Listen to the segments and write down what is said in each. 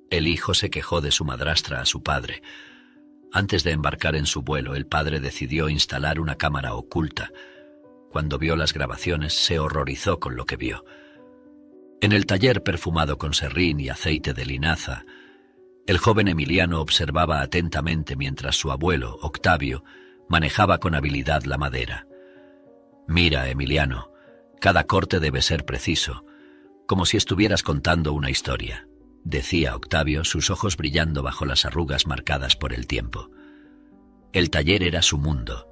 El hijo se quejó de su madrastra a su padre. Antes de embarcar en su vuelo, el padre decidió instalar una cámara oculta. Cuando vio las grabaciones, se horrorizó con lo que vio. En el taller perfumado con serrín y aceite de linaza, el joven Emiliano observaba atentamente mientras su abuelo, Octavio, manejaba con habilidad la madera. «Mira, Emiliano, cada corte debe ser preciso, como si estuvieras contando una historia», decía Octavio, sus ojos brillando bajo las arrugas marcadas por el tiempo. El taller era su mundo,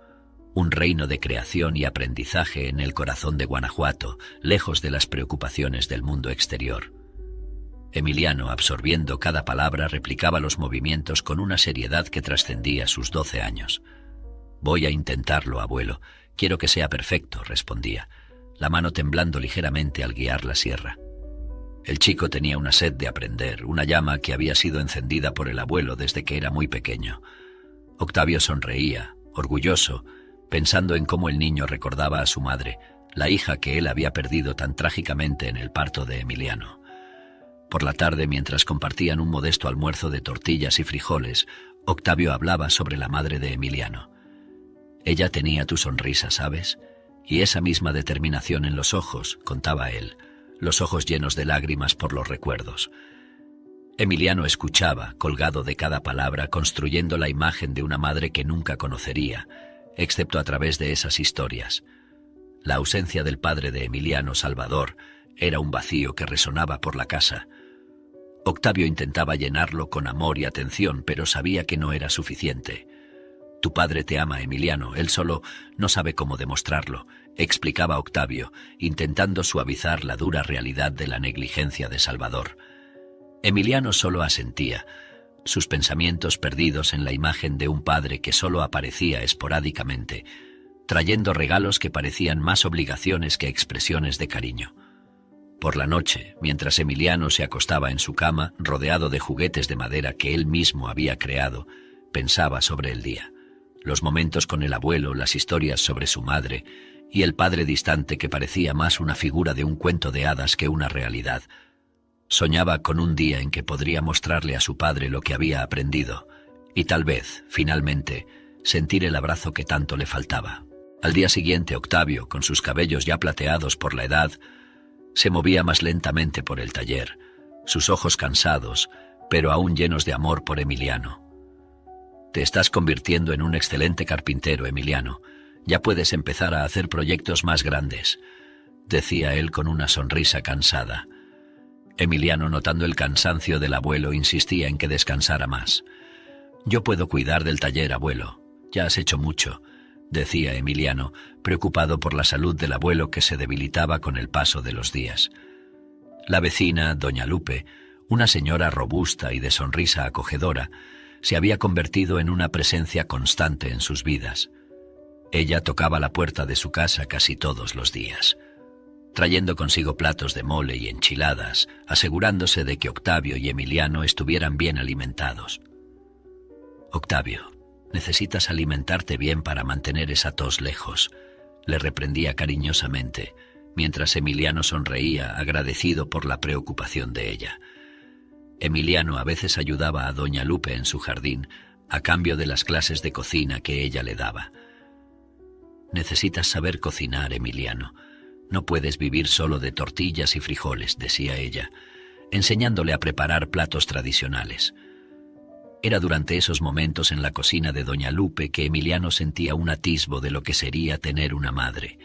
un reino de creación y aprendizaje en el corazón de Guanajuato, lejos de las preocupaciones del mundo exterior. Emiliano, absorbiendo cada palabra, replicaba los movimientos con una seriedad que trascendía sus 12 años. «Voy a intentarlo, abuelo. Quiero que sea perfecto», respondía, la mano temblando ligeramente al guiar la sierra. El chico tenía una sed de aprender, una llama que había sido encendida por el abuelo desde que era muy pequeño. Octavio sonreía, orgulloso, pensando en cómo el niño recordaba a su madre, la hija que él había perdido tan trágicamente en el parto de Emiliano. Por la tarde, mientras compartían un modesto almuerzo de tortillas y frijoles, Octavio hablaba sobre la madre de Emiliano. «Ella tenía tu sonrisa, ¿sabes? Y esa misma determinación en los ojos», contaba él, los ojos llenos de lágrimas por los recuerdos. Emiliano escuchaba, colgado de cada palabra, construyendo la imagen de una madre que nunca conocería, excepto a través de esas historias. La ausencia del padre de Emiliano, Salvador, era un vacío que resonaba por la casa. Octavio intentaba llenarlo con amor y atención, pero sabía que no era suficiente. «Tu padre te ama, Emiliano, él solo no sabe cómo demostrarlo», explicaba Octavio, intentando suavizar la dura realidad de la negligencia de Salvador. Emiliano solo asentía, sus pensamientos perdidos en la imagen de un padre que solo aparecía esporádicamente, trayendo regalos que parecían más obligaciones que expresiones de cariño. Por la noche, mientras Emiliano se acostaba en su cama, rodeado de juguetes de madera que él mismo había creado, pensaba sobre el día. Los momentos con el abuelo, las historias sobre su madre y el padre distante que parecía más una figura de un cuento de hadas que una realidad. Soñaba con un día en que podría mostrarle a su padre lo que había aprendido y tal vez, finalmente, sentir el abrazo que tanto le faltaba. Al día siguiente, Octavio, con sus cabellos ya plateados por la edad, se movía más lentamente por el taller, sus ojos cansados, pero aún llenos de amor por Emiliano. «Te estás convirtiendo en un excelente carpintero, Emiliano. Ya puedes empezar a hacer proyectos más grandes», decía él con una sonrisa cansada. Emiliano, notando el cansancio del abuelo, insistía en que descansara más. «Yo puedo cuidar del taller, abuelo. Ya has hecho mucho», decía Emiliano, preocupado por la salud del abuelo que se debilitaba con el paso de los días. La vecina, doña Lupe, una señora robusta y de sonrisa acogedora, se había convertido en una presencia constante en sus vidas. Ella tocaba la puerta de su casa casi todos los días, trayendo consigo platos de mole y enchiladas, asegurándose de que Octavio y Emiliano estuvieran bien alimentados. «Octavio, necesitas alimentarte bien para mantener esa tos lejos», le reprendía cariñosamente, mientras Emiliano sonreía, agradecido por la preocupación de ella. Emiliano a veces ayudaba a doña Lupe en su jardín, a cambio de las clases de cocina que ella le daba. «Necesitas saber cocinar, Emiliano. No puedes vivir solo de tortillas y frijoles», decía ella, enseñándole a preparar platos tradicionales. Era durante esos momentos en la cocina de doña Lupe que Emiliano sentía un atisbo de lo que sería tener una madre.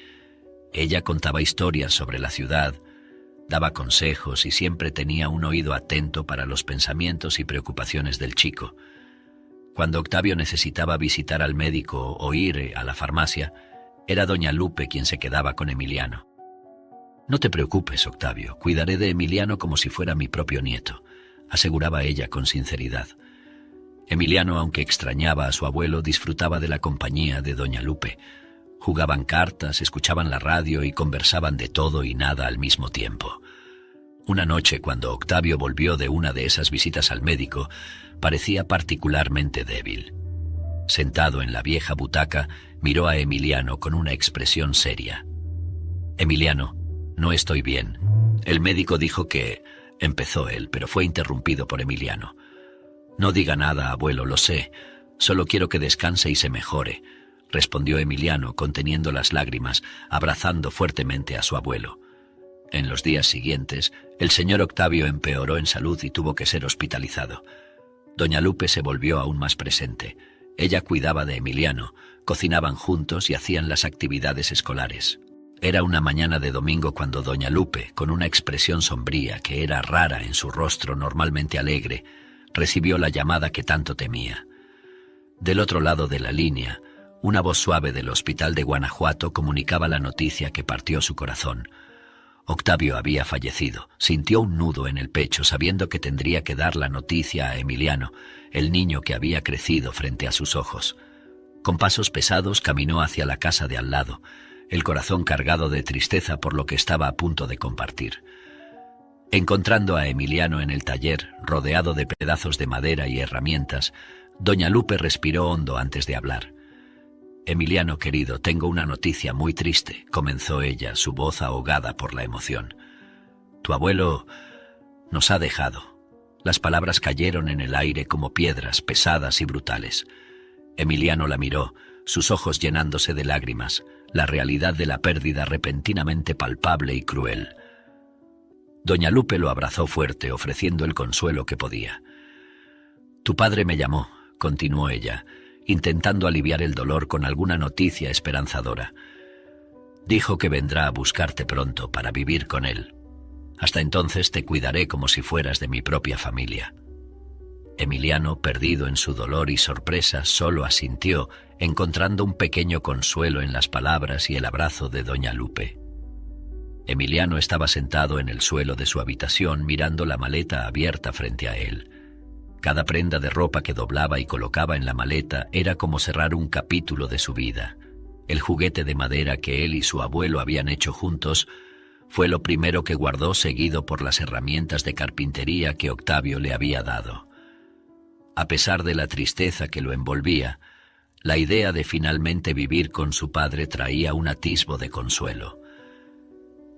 Ella contaba historias sobre la ciudad, daba consejos y siempre tenía un oído atento para los pensamientos y preocupaciones del chico. Cuando Octavio necesitaba visitar al médico o ir a la farmacia, era doña Lupe quien se quedaba con Emiliano. «No te preocupes, Octavio, cuidaré de Emiliano como si fuera mi propio nieto», aseguraba ella con sinceridad. Emiliano, aunque extrañaba a su abuelo, disfrutaba de la compañía de doña Lupe. Jugaban cartas, escuchaban la radio y conversaban de todo y nada al mismo tiempo. Una noche, cuando Octavio volvió de una de esas visitas al médico, parecía particularmente débil. Sentado en la vieja butaca, miró a Emiliano con una expresión seria. «Emiliano, no estoy bien. El médico dijo que...» empezó él, pero fue interrumpido por Emiliano. No diga nada, abuelo, lo sé. Solo quiero que descanse y se mejore, respondió Emiliano, conteniendo las lágrimas, abrazando fuertemente a su abuelo. En los días siguientes, el señor Octavio empeoró en salud y tuvo que ser hospitalizado. Doña Lupe se volvió aún más presente. Ella cuidaba de Emiliano, cocinaban juntos y hacían las actividades escolares. Era una mañana de domingo cuando doña Lupe, con una expresión sombría que era rara en su rostro normalmente alegre, recibió la llamada que tanto temía. Del otro lado de la línea, una voz suave del hospital de Guanajuato comunicaba la noticia que partió su corazón. Octavio había fallecido. Sintió un nudo en el pecho sabiendo que tendría que dar la noticia a Emiliano, el niño que había crecido frente a sus ojos. Con pasos pesados caminó hacia la casa de al lado, el corazón cargado de tristeza por lo que estaba a punto de compartir. Encontrando a Emiliano en el taller, rodeado de pedazos de madera y herramientas, doña Lupe respiró hondo antes de hablar. «Emiliano, querido, tengo una noticia muy triste», comenzó ella, su voz ahogada por la emoción. «Tu abuelo nos ha dejado». Las palabras cayeron en el aire como piedras pesadas y brutales. Emiliano la miró, sus ojos llenándose de lágrimas, la realidad de la pérdida repentinamente palpable y cruel. Doña Lupe lo abrazó fuerte, ofreciendo el consuelo que podía. «Tu padre me llamó», continuó ella, intentando aliviar el dolor con alguna noticia esperanzadora. «Dijo que vendrá a buscarte pronto para vivir con él. Hasta entonces te cuidaré como si fueras de mi propia familia». Emiliano, perdido en su dolor y sorpresa, solo asintió, encontrando un pequeño consuelo en las palabras y el abrazo de doña Lupe. Emiliano estaba sentado en el suelo de su habitación mirando la maleta abierta frente a él. Cada prenda de ropa que doblaba y colocaba en la maleta era como cerrar un capítulo de su vida. El juguete de madera que él y su abuelo habían hecho juntos fue lo primero que guardó, seguido por las herramientas de carpintería que Octavio le había dado. A pesar de la tristeza que lo envolvía, la idea de finalmente vivir con su padre traía un atisbo de consuelo.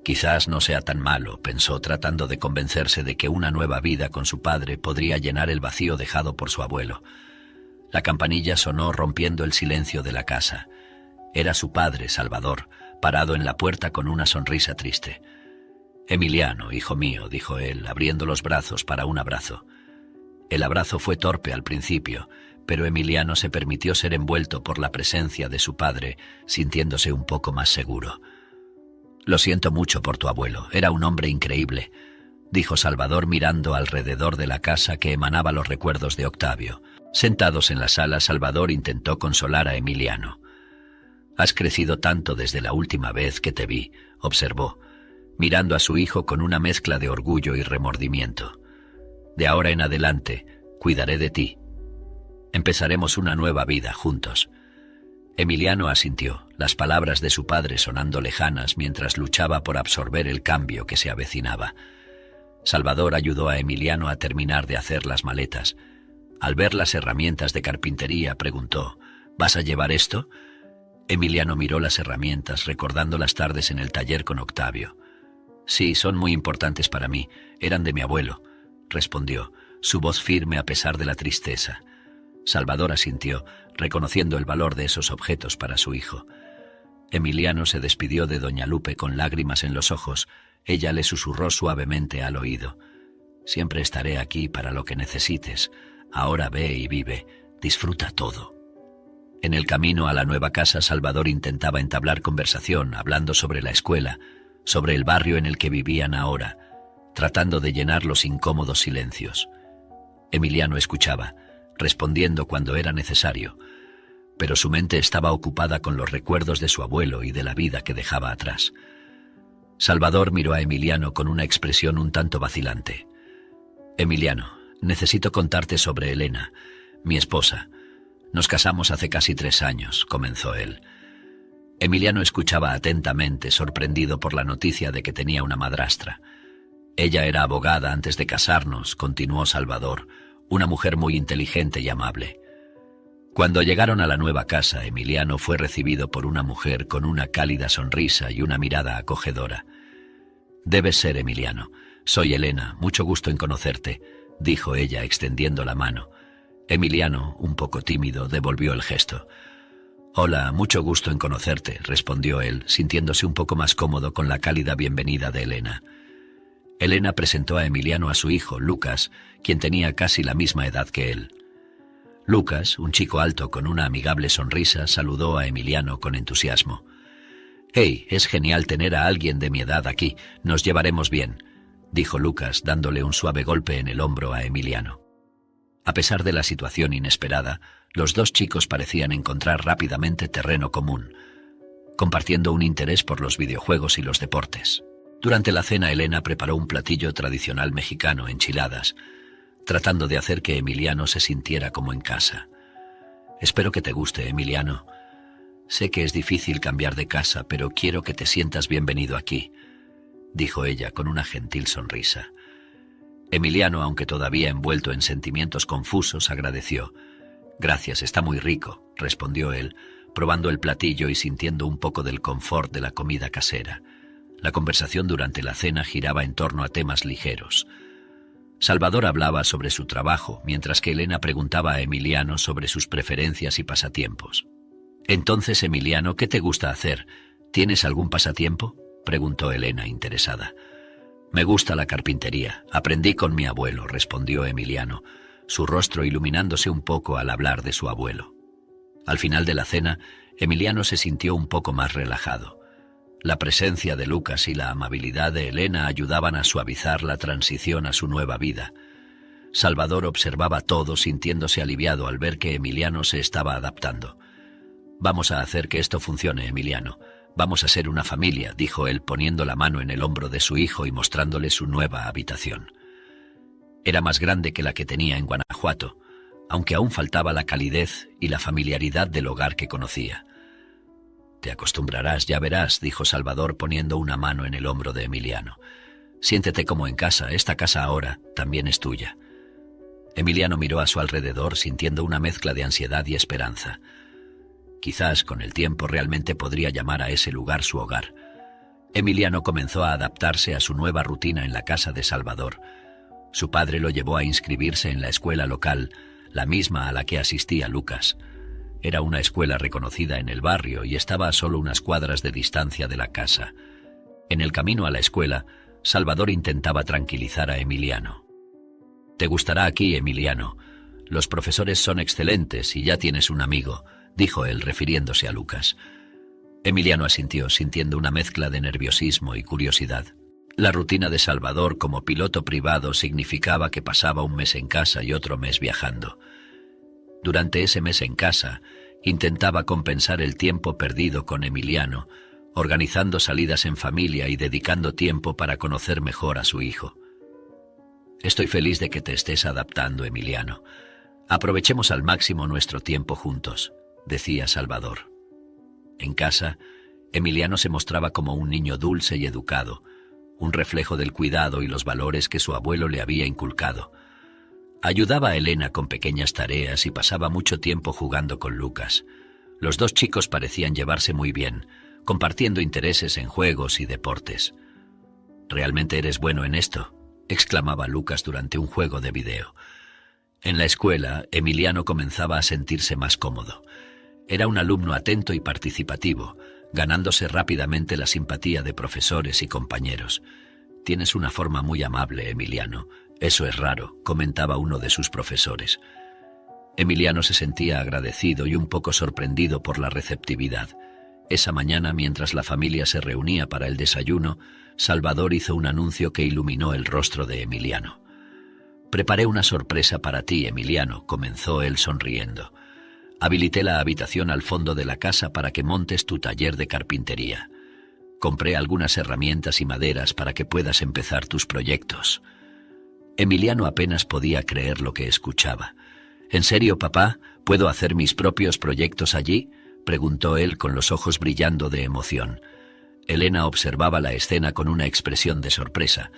Quizás no sea tan malo, pensó, tratando de convencerse de que una nueva vida con su padre podría llenar el vacío dejado por su abuelo. La campanilla sonó rompiendo el silencio de la casa. Era su padre, Salvador, parado en la puerta con una sonrisa triste. «Emiliano, hijo mío», dijo él, abriendo los brazos para un abrazo. El abrazo fue torpe al principio, pero Emiliano se permitió ser envuelto por la presencia de su padre, sintiéndose un poco más seguro. «Lo siento mucho por tu abuelo, era un hombre increíble», dijo Salvador mirando alrededor de la casa que emanaba los recuerdos de Octavio. Sentados en la sala, Salvador intentó consolar a Emiliano. «Has crecido tanto desde la última vez que te vi», observó, mirando a su hijo con una mezcla de orgullo y remordimiento. «De ahora en adelante, cuidaré de ti. Empezaremos una nueva vida juntos». Emiliano asintió, las palabras de su padre sonando lejanas mientras luchaba por absorber el cambio que se avecinaba. Salvador ayudó a Emiliano a terminar de hacer las maletas. Al ver las herramientas de carpintería, preguntó: «¿Vas a llevar esto?». Emiliano miró las herramientas, recordando las tardes en el taller con Octavio. «Sí, son muy importantes para mí. Eran de mi abuelo», respondió, su voz firme a pesar de la tristeza. Salvador asintió, reconociendo el valor de esos objetos para su hijo. Emiliano se despidió de doña Lupe con lágrimas en los ojos. Ella le susurró suavemente al oído: «Siempre estaré aquí para lo que necesites. Ahora ve y vive. Disfruta todo». En el camino a la nueva casa, Salvador intentaba entablar conversación, hablando sobre la escuela, sobre el barrio en el que vivían ahora, tratando de llenar los incómodos silencios. Emiliano escuchaba, respondiendo cuando era necesario, pero su mente estaba ocupada con los recuerdos de su abuelo y de la vida que dejaba atrás. Salvador miró a Emiliano con una expresión un tanto vacilante. «Emiliano, necesito contarte sobre Elena, mi esposa. Nos casamos hace casi 3 años», comenzó él. Emiliano escuchaba atentamente, sorprendido por la noticia de que tenía una madrastra. «Ella era abogada antes de casarnos», continuó Salvador, «una mujer muy inteligente y amable». Cuando llegaron a la nueva casa, Emiliano fue recibido por una mujer con una cálida sonrisa y una mirada acogedora. «Debes ser Emiliano. Soy Elena, mucho gusto en conocerte, dijo ella extendiendo la mano. Emiliano, un poco tímido, devolvió el gesto. Hola, mucho gusto en conocerte, respondió él, sintiéndose un poco más cómodo con la cálida bienvenida de Elena. Elena presentó a Emiliano a su hijo, Lucas, quien tenía casi la misma edad que él. Lucas, un chico alto con una amigable sonrisa, saludó a Emiliano con entusiasmo. «Hey, es genial tener a alguien de mi edad aquí, nos llevaremos bien», dijo Lucas, dándole un suave golpe en el hombro a Emiliano. A pesar de la situación inesperada, los dos chicos parecían encontrar rápidamente terreno común, compartiendo un interés por los videojuegos y los deportes. Durante la cena, Elena preparó un platillo tradicional mexicano, enchiladas, tratando de hacer que Emiliano se sintiera como en casa. «Espero que te guste, Emiliano. Sé que es difícil cambiar de casa, pero quiero que te sientas bienvenido aquí», dijo ella con una gentil sonrisa. Emiliano, aunque todavía envuelto en sentimientos confusos, agradeció. «Gracias, está muy rico», respondió él, probando el platillo y sintiendo un poco del confort de la comida casera. La conversación durante la cena giraba en torno a temas ligeros. Salvador hablaba sobre su trabajo, mientras que Elena preguntaba a Emiliano sobre sus preferencias y pasatiempos. «Entonces, Emiliano, ¿qué te gusta hacer? ¿Tienes algún pasatiempo?», preguntó Elena, interesada. «Me gusta la carpintería. Aprendí con mi abuelo», respondió Emiliano, su rostro iluminándose un poco al hablar de su abuelo. Al final de la cena, Emiliano se sintió un poco más relajado. La presencia de Lucas y la amabilidad de Elena ayudaban a suavizar la transición a su nueva vida. Salvador observaba todo sintiéndose aliviado al ver que Emiliano se estaba adaptando. «Vamos a hacer que esto funcione, Emiliano. Vamos a ser una familia», dijo él poniendo la mano en el hombro de su hijo y mostrándole su nueva habitación. Era más grande que la que tenía en Guanajuato, aunque aún faltaba la calidez y la familiaridad del hogar que conocía. «Te acostumbrarás, ya verás», dijo Salvador poniendo una mano en el hombro de Emiliano. «Siéntete como en casa, esta casa ahora también es tuya». Emiliano miró a su alrededor sintiendo una mezcla de ansiedad y esperanza. Quizás con el tiempo realmente podría llamar a ese lugar su hogar. Emiliano comenzó a adaptarse a su nueva rutina en la casa de Salvador. Su padre lo llevó a inscribirse en la escuela local, la misma a la que asistía Lucas. Era una escuela reconocida en el barrio y estaba a solo unas cuadras de distancia de la casa. En el camino a la escuela, Salvador intentaba tranquilizar a Emiliano. «Te gustará aquí, Emiliano. Los profesores son excelentes y ya tienes un amigo», dijo él refiriéndose a Lucas. Emiliano asintió, sintiendo una mezcla de nerviosismo y curiosidad. La rutina de Salvador como piloto privado significaba que pasaba un mes en casa y otro mes viajando. Durante ese mes en casa, intentaba compensar el tiempo perdido con Emiliano, organizando salidas en familia y dedicando tiempo para conocer mejor a su hijo. «Estoy feliz de que te estés adaptando, Emiliano. Aprovechemos al máximo nuestro tiempo juntos», decía Salvador. En casa, Emiliano se mostraba como un niño dulce y educado, un reflejo del cuidado y los valores que su abuelo le había inculcado. Ayudaba a Elena con pequeñas tareas y pasaba mucho tiempo jugando con Lucas. Los dos chicos parecían llevarse muy bien, compartiendo intereses en juegos y deportes. «¿Realmente eres bueno en esto?», exclamaba Lucas durante un juego de video. En la escuela, Emiliano comenzaba a sentirse más cómodo. Era un alumno atento y participativo, ganándose rápidamente la simpatía de profesores y compañeros. «Tienes una forma muy amable, Emiliano. Eso es raro», comentaba uno de sus profesores. Emiliano se sentía agradecido y un poco sorprendido por la receptividad. Esa mañana, mientras la familia se reunía para el desayuno, Salvador hizo un anuncio que iluminó el rostro de Emiliano. «Preparé una sorpresa para ti, Emiliano», comenzó él sonriendo. «Habilité la habitación al fondo de la casa para que montes tu taller de carpintería. Compré algunas herramientas y maderas para que puedas empezar tus proyectos». Emiliano apenas podía creer lo que escuchaba. «¿En serio, papá? ¿Puedo hacer mis propios proyectos allí?», preguntó él con los ojos brillando de emoción. Elena observaba la escena con una expresión de sorpresa.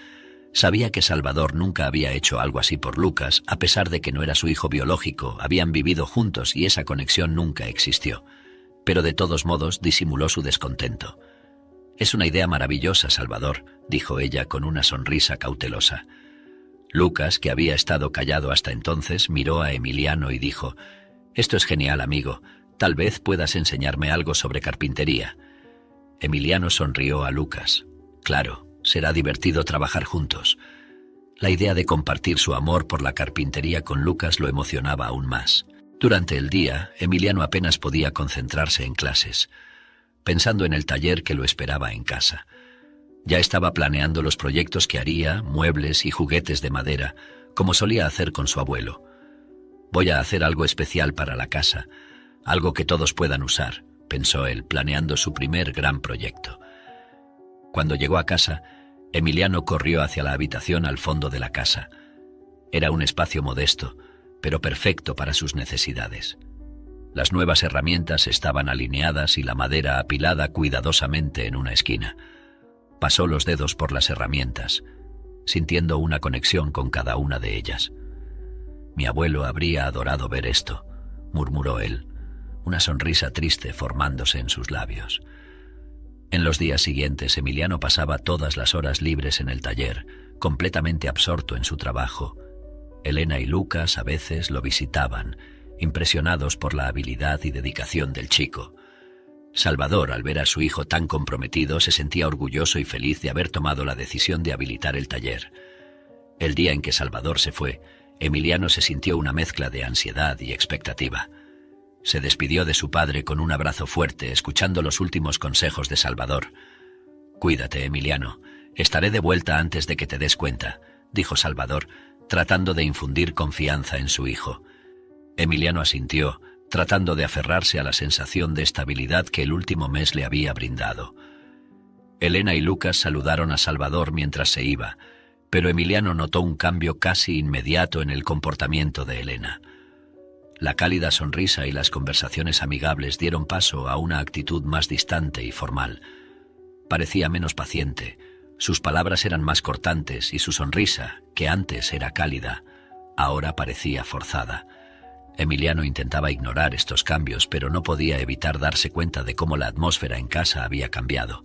Sabía que Salvador nunca había hecho algo así por Lucas, a pesar de que no era su hijo biológico, habían vivido juntos y esa conexión nunca existió. Pero de todos modos disimuló su descontento. Es una idea maravillosa, Salvador, dijo ella con una sonrisa cautelosa. Lucas, que había estado callado hasta entonces, miró a Emiliano y dijo: «Esto es genial, amigo. Tal vez puedas enseñarme algo sobre carpintería». Emiliano sonrió a Lucas. «Claro, será divertido trabajar juntos». La idea de compartir su amor por la carpintería con Lucas lo emocionaba aún más. Durante el día, Emiliano apenas podía concentrarse en clases, pensando en el taller que lo esperaba en casa. Ya estaba planeando los proyectos que haría, muebles y juguetes de madera, como solía hacer con su abuelo. «Voy a hacer algo especial para la casa, algo que todos puedan usar», pensó él, planeando su primer gran proyecto. Cuando llegó a casa, Emiliano corrió hacia la habitación al fondo de la casa. Era un espacio modesto, pero perfecto para sus necesidades. Las nuevas herramientas estaban alineadas y la madera apilada cuidadosamente en una esquina. Pasó los dedos por las herramientas, sintiendo una conexión con cada una de ellas. «Mi abuelo habría adorado ver esto», murmuró él, una sonrisa triste formándose en sus labios. En los días siguientes, Emiliano pasaba todas las horas libres en el taller, completamente absorto en su trabajo. Elena y Lucas a veces lo visitaban, impresionados por la habilidad y dedicación del chico. Salvador, al ver a su hijo tan comprometido, se sentía orgulloso y feliz de haber tomado la decisión de habilitar el taller. El día en que Salvador se fue, Emiliano se sintió una mezcla de ansiedad y expectativa. Se despidió de su padre con un abrazo fuerte, escuchando los últimos consejos de Salvador. «Cuídate, Emiliano. Estaré de vuelta antes de que te des cuenta», dijo Salvador, tratando de infundir confianza en su hijo. Emiliano asintió, tratando de aferrarse a la sensación de estabilidad que el último mes le había brindado. Elena y Lucas saludaron a Salvador mientras se iba, pero Emiliano notó un cambio casi inmediato en el comportamiento de Elena. La cálida sonrisa y las conversaciones amigables dieron paso a una actitud más distante y formal. Parecía menos paciente, sus palabras eran más cortantes y su sonrisa, que antes era cálida, ahora parecía forzada. Emiliano intentaba ignorar estos cambios, pero no podía evitar darse cuenta de cómo la atmósfera en casa había cambiado.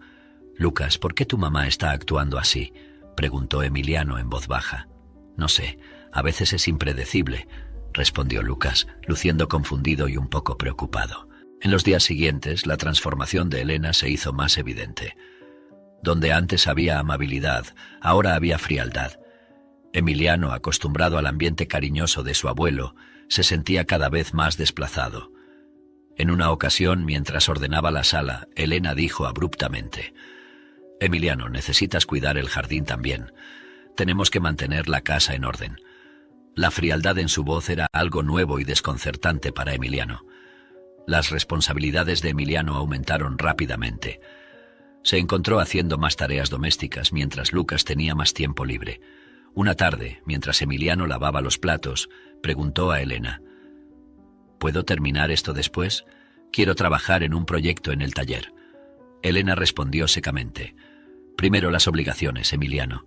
«Lucas, ¿por qué tu mamá está actuando así?», preguntó Emiliano en voz baja. «No sé, a veces es impredecible», respondió Lucas, luciendo confundido y un poco preocupado. En los días siguientes, la transformación de Elena se hizo más evidente. Donde antes había amabilidad, ahora había frialdad. Emiliano, acostumbrado al ambiente cariñoso de su abuelo, se sentía cada vez más desplazado. En una ocasión, mientras ordenaba la sala, Elena dijo abruptamente: «Emiliano, necesitas cuidar el jardín también. Tenemos que mantener la casa en orden». La frialdad en su voz era algo nuevo y desconcertante para Emiliano. Las responsabilidades de Emiliano aumentaron rápidamente. Se encontró haciendo más tareas domésticas mientras Lucas tenía más tiempo libre. Una tarde, mientras Emiliano lavaba los platos, preguntó a Elena: «¿Puedo terminar esto después? Quiero trabajar en un proyecto en el taller». Elena respondió secamente: «Primero las obligaciones, Emiliano.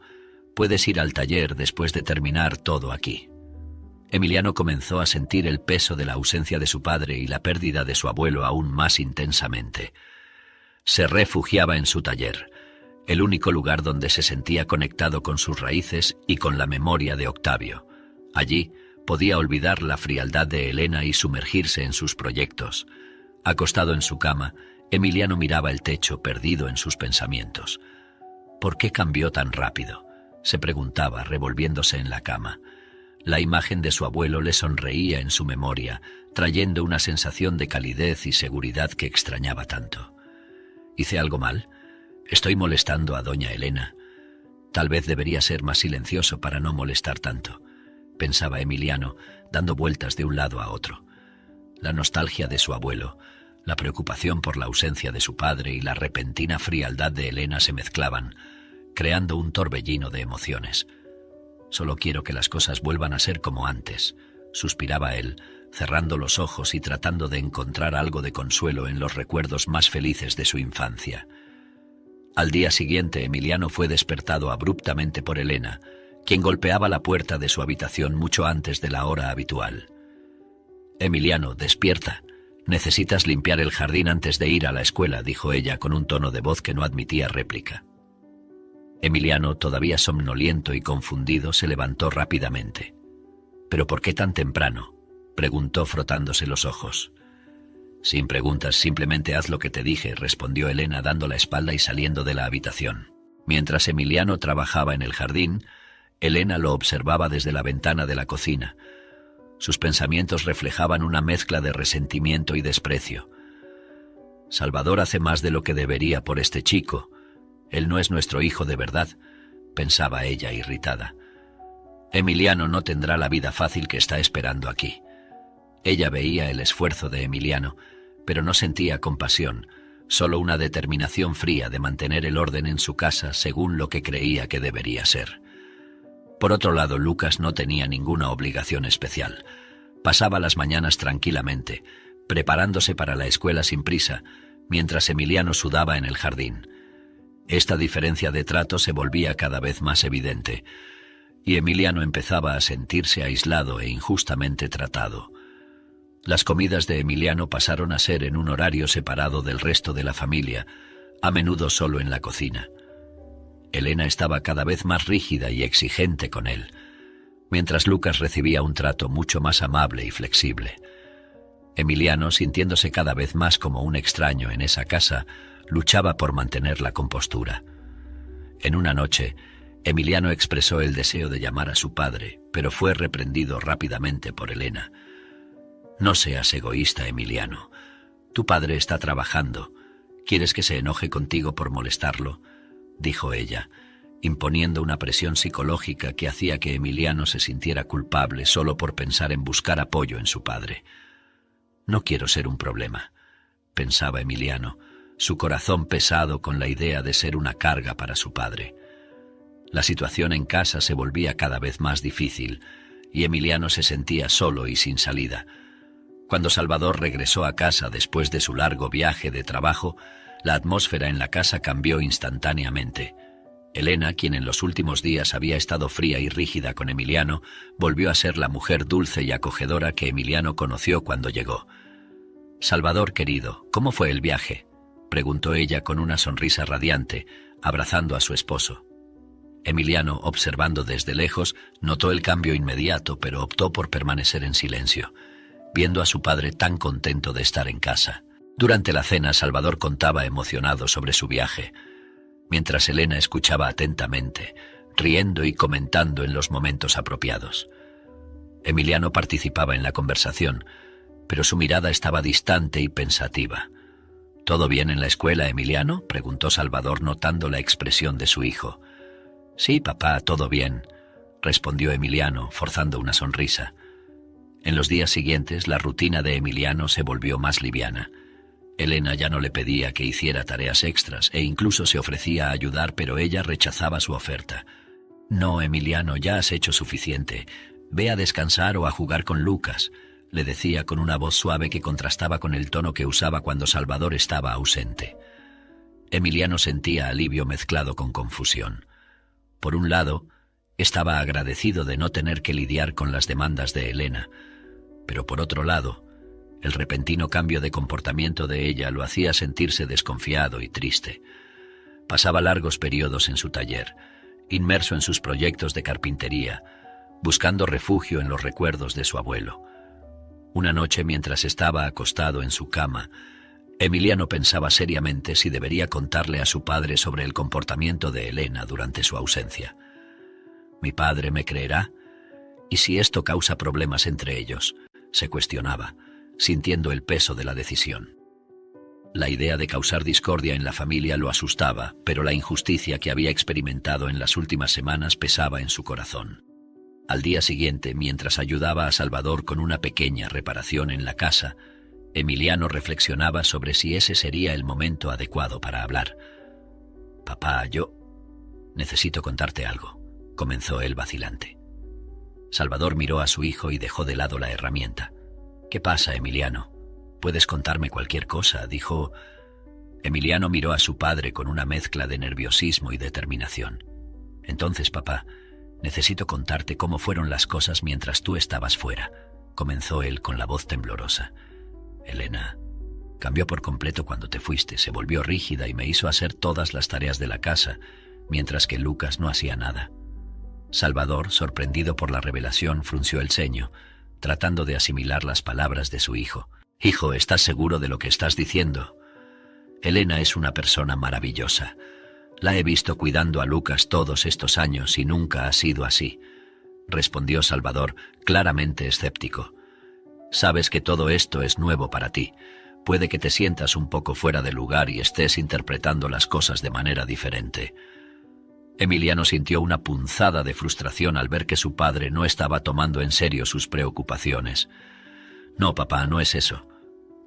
Puedes ir al taller después de terminar todo aquí». Emiliano comenzó a sentir el peso de la ausencia de su padre y la pérdida de su abuelo aún más intensamente. Se refugiaba en su taller, el único lugar donde se sentía conectado con sus raíces y con la memoria de Octavio. Allí podía olvidar la frialdad de Elena y sumergirse en sus proyectos. Acostado en su cama, Emiliano miraba el techo, perdido en sus pensamientos. «¿Por qué cambió tan rápido?», se preguntaba, revolviéndose en la cama. La imagen de su abuelo le sonreía en su memoria, trayendo una sensación de calidez y seguridad que extrañaba tanto. «¿Hice algo mal? Estoy molestando a doña Elena. Tal vez debería ser más silencioso para no molestar tanto», pensaba Emiliano, dando vueltas de un lado a otro. La nostalgia de su abuelo, la preocupación por la ausencia de su padre y la repentina frialdad de Elena se mezclaban, creando un torbellino de emociones. «Solo quiero que las cosas vuelvan a ser como antes», suspiraba él, cerrando los ojos y tratando de encontrar algo de consuelo en los recuerdos más felices de su infancia. Al día siguiente, Emiliano fue despertado abruptamente por Elena, quien golpeaba la puerta de su habitación mucho antes de la hora habitual. «Emiliano, despierta. Necesitas limpiar el jardín antes de ir a la escuela, dijo ella con un tono de voz que no admitía réplica. Emiliano, todavía somnoliento y confundido, se levantó rápidamente. —¿Pero por qué tan temprano? —preguntó frotándose los ojos. —Sin preguntas, simplemente haz lo que te dije —respondió Elena dando la espalda y saliendo de la habitación. Mientras Emiliano trabajaba en el jardín, Elena lo observaba desde la ventana de la cocina. Sus pensamientos reflejaban una mezcla de resentimiento y desprecio. Salvador hace más de lo que debería por este chico. Él no es nuestro hijo de verdad, pensaba ella irritada. Emiliano no tendrá la vida fácil que está esperando aquí. Ella veía el esfuerzo de Emiliano, pero no sentía compasión, solo una determinación fría de mantener el orden en su casa según lo que creía que debería ser. Por otro lado, Lucas no tenía ninguna obligación especial. Pasaba las mañanas tranquilamente, preparándose para la escuela sin prisa, mientras Emiliano sudaba en el jardín. Esta diferencia de trato se volvía cada vez más evidente, y Emiliano empezaba a sentirse aislado e injustamente tratado. Las comidas de Emiliano pasaron a ser en un horario separado del resto de la familia, a menudo solo en la cocina. Elena estaba cada vez más rígida y exigente con él, mientras Lucas recibía un trato mucho más amable y flexible. Emiliano, sintiéndose cada vez más como un extraño en esa casa, luchaba por mantener la compostura. En una noche, Emiliano expresó el deseo de llamar a su padre, pero fue reprendido rápidamente por Elena. «No seas egoísta, Emiliano. Tu padre está trabajando. ¿Quieres que se enoje contigo por molestarlo?», dijo ella, imponiendo una presión psicológica que hacía que Emiliano se sintiera culpable solo por pensar en buscar apoyo en su padre. «No quiero ser un problema», pensaba Emiliano, su corazón pesado con la idea de ser una carga para su padre. La situación en casa se volvía cada vez más difícil y Emiliano se sentía solo y sin salida. Cuando Salvador regresó a casa después de su largo viaje de trabajo, la atmósfera en la casa cambió instantáneamente. Elena, quien en los últimos días había estado fría y rígida con Emiliano, volvió a ser la mujer dulce y acogedora que Emiliano conoció cuando llegó. «Salvador, querido, ¿cómo fue el viaje?», preguntó ella con una sonrisa radiante, abrazando a su esposo. Emiliano, observando desde lejos, notó el cambio inmediato, pero optó por permanecer en silencio, viendo a su padre tan contento de estar en casa. Durante la cena, Salvador contaba emocionado sobre su viaje, mientras Elena escuchaba atentamente, riendo y comentando en los momentos apropiados. Emiliano participaba en la conversación, pero su mirada estaba distante y pensativa. «¿Todo bien en la escuela, Emiliano?», preguntó Salvador notando la expresión de su hijo. «Sí, papá, todo bien», respondió Emiliano, forzando una sonrisa. En los días siguientes, la rutina de Emiliano se volvió más liviana. Elena ya no le pedía que hiciera tareas extras e incluso se ofrecía a ayudar, pero ella rechazaba su oferta. «No, Emiliano, ya has hecho suficiente. Ve a descansar o a jugar con Lucas», le decía con una voz suave que contrastaba con el tono que usaba cuando Salvador estaba ausente. Emiliano sentía alivio mezclado con confusión. Por un lado, estaba agradecido de no tener que lidiar con las demandas de Elena, pero por otro lado, el repentino cambio de comportamiento de ella lo hacía sentirse desconfiado y triste. Pasaba largos periodos en su taller, inmerso en sus proyectos de carpintería, buscando refugio en los recuerdos de su abuelo. Una noche, mientras estaba acostado en su cama, Emiliano pensaba seriamente si debería contarle a su padre sobre el comportamiento de Elena durante su ausencia. ¿Mi padre me creerá? ¿Y si esto causa problemas entre ellos?, se cuestionaba, sintiendo el peso de la decisión. La idea de causar discordia en la familia lo asustaba, pero la injusticia que había experimentado en las últimas semanas pesaba en su corazón. Al día siguiente, mientras ayudaba a Salvador con una pequeña reparación en la casa, Emiliano reflexionaba sobre si ese sería el momento adecuado para hablar. «Papá, yo necesito contarte algo», comenzó él vacilante. Salvador miró a su hijo y dejó de lado la herramienta. «¿Qué pasa, Emiliano? Puedes contarme cualquier cosa», dijo. Emiliano miró a su padre con una mezcla de nerviosismo y determinación. «Entonces, papá, necesito contarte cómo fueron las cosas mientras tú estabas fuera», comenzó él con la voz temblorosa. Elena cambió por completo cuando te fuiste, se volvió rígida y me hizo hacer todas las tareas de la casa, mientras que Lucas no hacía nada. Salvador, sorprendido por la revelación, frunció el ceño, tratando de asimilar las palabras de su hijo. «Hijo, ¿estás seguro de lo que estás diciendo?» «Elena es una persona maravillosa. La he visto cuidando a Lucas todos estos años y nunca ha sido así», respondió Salvador, claramente escéptico. «Sabes que todo esto es nuevo para ti. Puede que te sientas un poco fuera de lugar y estés interpretando las cosas de manera diferente». Emiliano sintió una punzada de frustración al ver que su padre no estaba tomando en serio sus preocupaciones. «No, papá, no es eso.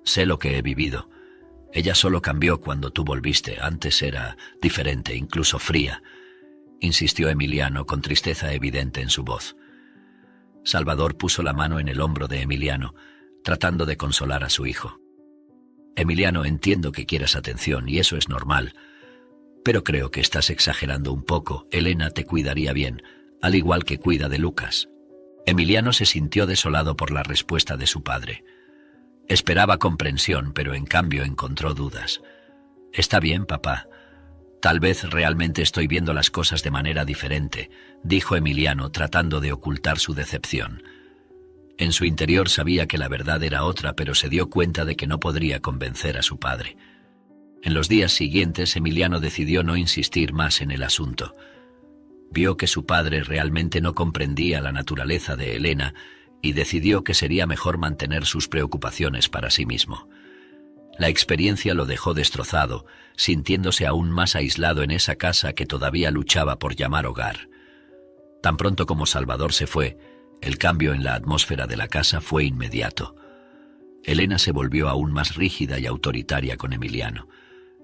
Sé lo que he vivido. Ella solo cambió cuando tú volviste. Antes era diferente, incluso fría», insistió Emiliano con tristeza evidente en su voz. Salvador puso la mano en el hombro de Emiliano, tratando de consolar a su hijo. «Emiliano, entiendo que quieras atención y eso es normal, pero creo que estás exagerando un poco. Elena te cuidaría bien, al igual que cuida de Lucas». Emiliano se sintió desolado por la respuesta de su padre. Esperaba comprensión, pero en cambio encontró dudas. «Está bien, papá. Tal vez realmente estoy viendo las cosas de manera diferente», dijo Emiliano, tratando de ocultar su decepción. En su interior sabía que la verdad era otra, pero se dio cuenta de que no podría convencer a su padre. En los días siguientes, Emiliano decidió no insistir más en el asunto. Vio que su padre realmente no comprendía la naturaleza de Elena y decidió que sería mejor mantener sus preocupaciones para sí mismo. La experiencia lo dejó destrozado, sintiéndose aún más aislado en esa casa que todavía luchaba por llamar hogar. Tan pronto como Salvador se fue, el cambio en la atmósfera de la casa fue inmediato. Elena se volvió aún más rígida y autoritaria con Emiliano.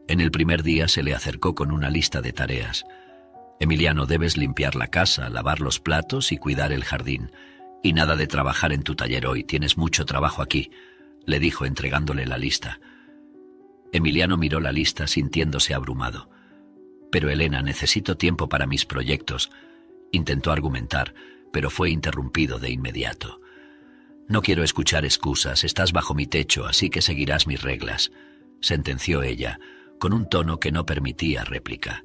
En el primer día se le acercó con una lista de tareas. «Emiliano, debes limpiar la casa, lavar los platos y cuidar el jardín. Y nada de trabajar en tu taller hoy, tienes mucho trabajo aquí», le dijo entregándole la lista. Emiliano miró la lista sintiéndose abrumado. «Pero Elena, necesito tiempo para mis proyectos», intentó argumentar, pero fue interrumpido de inmediato. «No quiero escuchar excusas, estás bajo mi techo, así que seguirás mis reglas», sentenció ella, con un tono que no permitía réplica.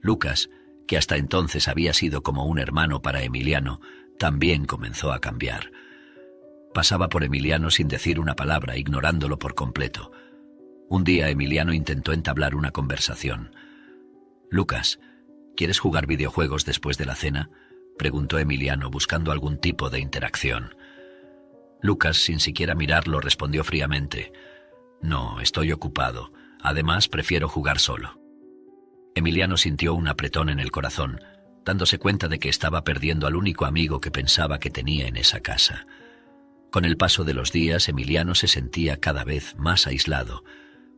Lucas, que hasta entonces había sido como un hermano para Emiliano, también comenzó a cambiar. Pasaba por Emiliano sin decir una palabra, ignorándolo por completo. Un día Emiliano intentó entablar una conversación. «Lucas, ¿quieres jugar videojuegos después de la cena?», preguntó Emiliano, buscando algún tipo de interacción. Lucas, sin siquiera mirarlo, respondió fríamente: «No, estoy ocupado. Además, prefiero jugar solo». Emiliano sintió un apretón en el corazón, dándose cuenta de que estaba perdiendo al único amigo que pensaba que tenía en esa casa. Con el paso de los días, Emiliano se sentía cada vez más aislado.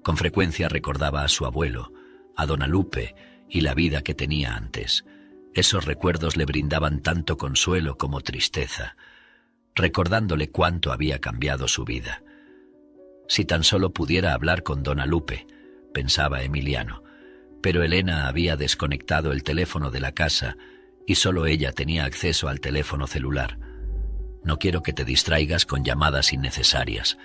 Con frecuencia recordaba a su abuelo, a Dona Lupe y la vida que tenía antes. Esos recuerdos le brindaban tanto consuelo como tristeza, recordándole cuánto había cambiado su vida. Si tan solo pudiera hablar con Dona Lupe, pensaba Emiliano, pero Elena había desconectado el teléfono de la casa y solo ella tenía acceso al teléfono celular. «No quiero que te distraigas con llamadas innecesarias»,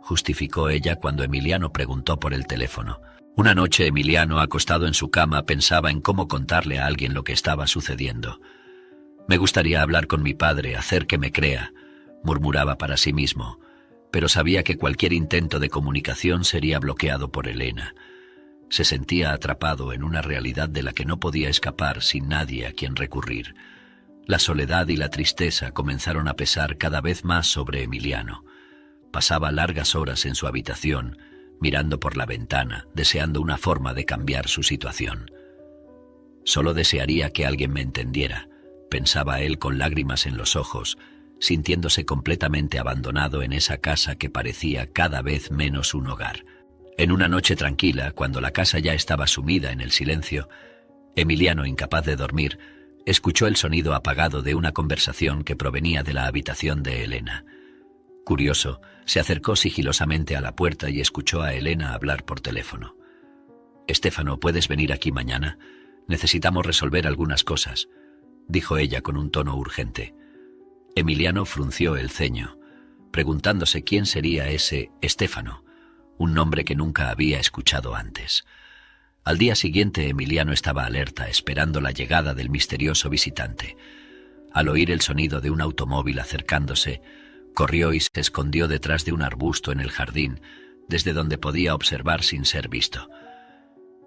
justificó ella cuando Emiliano preguntó por el teléfono. Una noche Emiliano, acostado en su cama, pensaba en cómo contarle a alguien lo que estaba sucediendo. «Me gustaría hablar con mi padre, hacer que me crea», murmuraba para sí mismo, pero sabía que cualquier intento de comunicación sería bloqueado por Elena. Se sentía atrapado en una realidad de la que no podía escapar sin nadie a quien recurrir. La soledad y la tristeza comenzaron a pesar cada vez más sobre Emiliano. Pasaba largas horas en su habitación, mirando por la ventana, deseando una forma de cambiar su situación. «Solo desearía que alguien me entendiera», pensaba él con lágrimas en los ojos, sintiéndose completamente abandonado en esa casa que parecía cada vez menos un hogar. En una noche tranquila, cuando la casa ya estaba sumida en el silencio, Emiliano, incapaz de dormir, escuchó el sonido apagado de una conversación que provenía de la habitación de Elena. Curioso, se acercó sigilosamente a la puerta y escuchó a Elena hablar por teléfono. «Estéfano, ¿puedes venir aquí mañana? Necesitamos resolver algunas cosas», dijo ella con un tono urgente. Emiliano frunció el ceño. preguntándose quién sería ese Stefano, un nombre que nunca había escuchado antes. Al día siguiente, Emiliano estaba alerta, esperando la llegada del misterioso visitante. Al oír el sonido de un automóvil acercándose, corrió y se escondió detrás de un arbusto en el jardín, desde donde podía observar sin ser visto.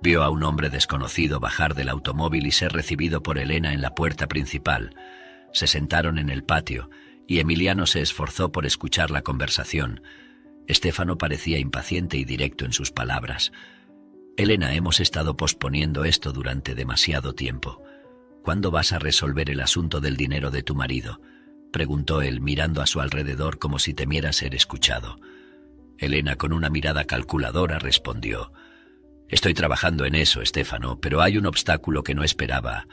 Vio a un hombre desconocido bajar del automóvil y ser recibido por Elena en la puerta principal. Se sentaron en el patio y Emiliano se esforzó por escuchar la conversación. Stefano parecía impaciente y directo en sus palabras. «Elena, hemos estado posponiendo esto durante demasiado tiempo. ¿Cuándo vas a resolver el asunto del dinero de tu marido?», preguntó él, mirando a su alrededor como si temiera ser escuchado. Elena, con una mirada calculadora, respondió: «Estoy trabajando en eso, Stefano, pero hay un obstáculo que no esperaba,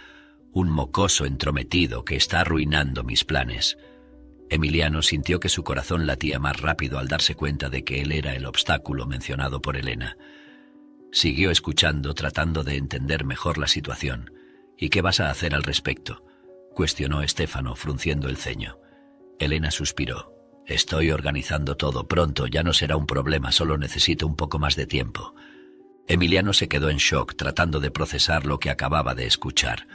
un mocoso entrometido que está arruinando mis planes». Emiliano sintió que su corazón latía más rápido al darse cuenta de que él era el obstáculo mencionado por Elena. Siguió escuchando, tratando de entender mejor la situación. «¿Y qué vas a hacer al respecto?», cuestionó Stefano, frunciendo el ceño. Elena suspiró. «Estoy organizando todo. Pronto ya no será un problema, solo necesito un poco más de tiempo». Emiliano se quedó en shock, tratando de procesar lo que acababa de escuchar.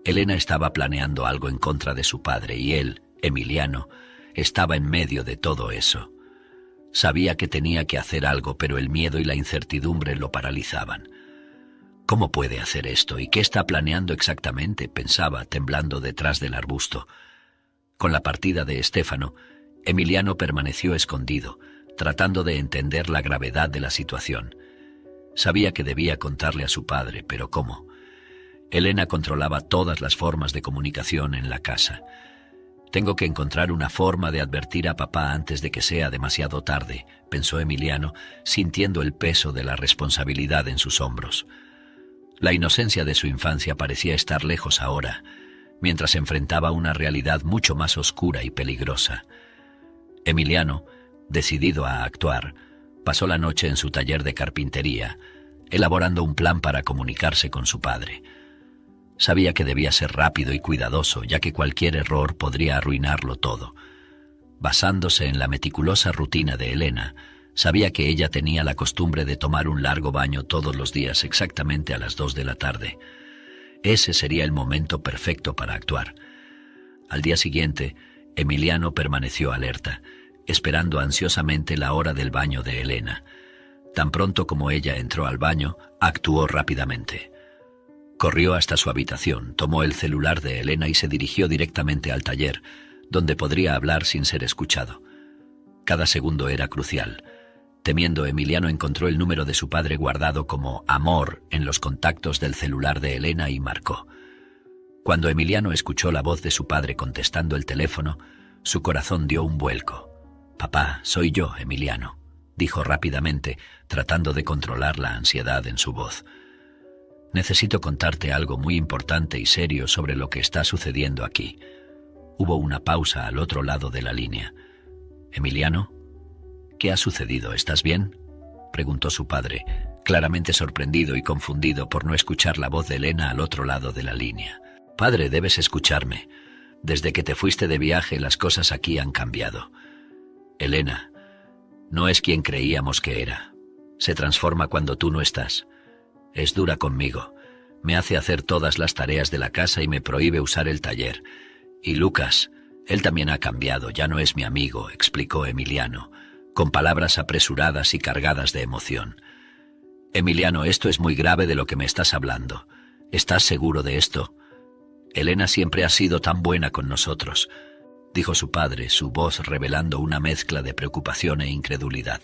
Elena estaba planeando algo en contra de su padre y él, Emiliano, estaba en medio de todo eso. Sabía que tenía que hacer algo, pero el miedo y la incertidumbre lo paralizaban. «¿Cómo puede hacer esto? ¿Y qué está planeando exactamente?», pensaba, temblando detrás del arbusto. Con la partida de Stefano, Emiliano permaneció escondido, tratando de entender la gravedad de la situación. Sabía que debía contarle a su padre, pero ¿cómo? Elena controlaba todas las formas de comunicación en la casa. «Tengo que encontrar una forma de advertir a papá antes de que sea demasiado tarde», pensó Emiliano, sintiendo el peso de la responsabilidad en sus hombros. La inocencia de su infancia parecía estar lejos ahora, mientras enfrentaba una realidad mucho más oscura y peligrosa. Emiliano, decidido a actuar, pasó la noche en su taller de carpintería, elaborando un plan para comunicarse con su padre. Sabía que debía ser rápido y cuidadoso, ya que cualquier error podría arruinarlo todo. Basándose en la meticulosa rutina de Elena, sabía que ella tenía la costumbre de tomar un largo baño todos los días exactamente a las 2 de la tarde. Ese sería el momento perfecto para actuar. Al día siguiente, Emiliano permaneció alerta, esperando ansiosamente la hora del baño de Elena. Tan pronto como ella entró al baño, actuó rápidamente. Corrió hasta su habitación, tomó el celular de Elena y se dirigió directamente al taller, donde podría hablar sin ser escuchado. Cada segundo era crucial. Temiendo, Emiliano encontró el número de su padre guardado como Amor en los contactos del celular de Elena y marcó. Cuando Emiliano escuchó la voz de su padre contestando el teléfono, su corazón dio un vuelco. «Papá, soy yo, Emiliano», dijo rápidamente, tratando de controlar la ansiedad en su voz. «Necesito contarte algo muy importante y serio sobre lo que está sucediendo aquí». Hubo una pausa al otro lado de la línea. «Emiliano, ¿qué ha sucedido? ¿Estás bien?», preguntó su padre, claramente sorprendido y confundido por no escuchar la voz de Elena al otro lado de la línea. «Padre, debes escucharme. Desde que te fuiste de viaje, las cosas aquí han cambiado. Elena no es quien creíamos que era. Se transforma cuando tú no estás. Es dura conmigo. Me hace hacer todas las tareas de la casa y me prohíbe usar el taller. Y Lucas, él también ha cambiado, ya no es mi amigo», explicó Emiliano, con palabras apresuradas y cargadas de emoción. «Emiliano, esto es muy grave de lo que me estás hablando. ¿Estás seguro de esto? Elena siempre ha sido tan buena con nosotros», dijo su padre, su voz revelando una mezcla de preocupación e incredulidad.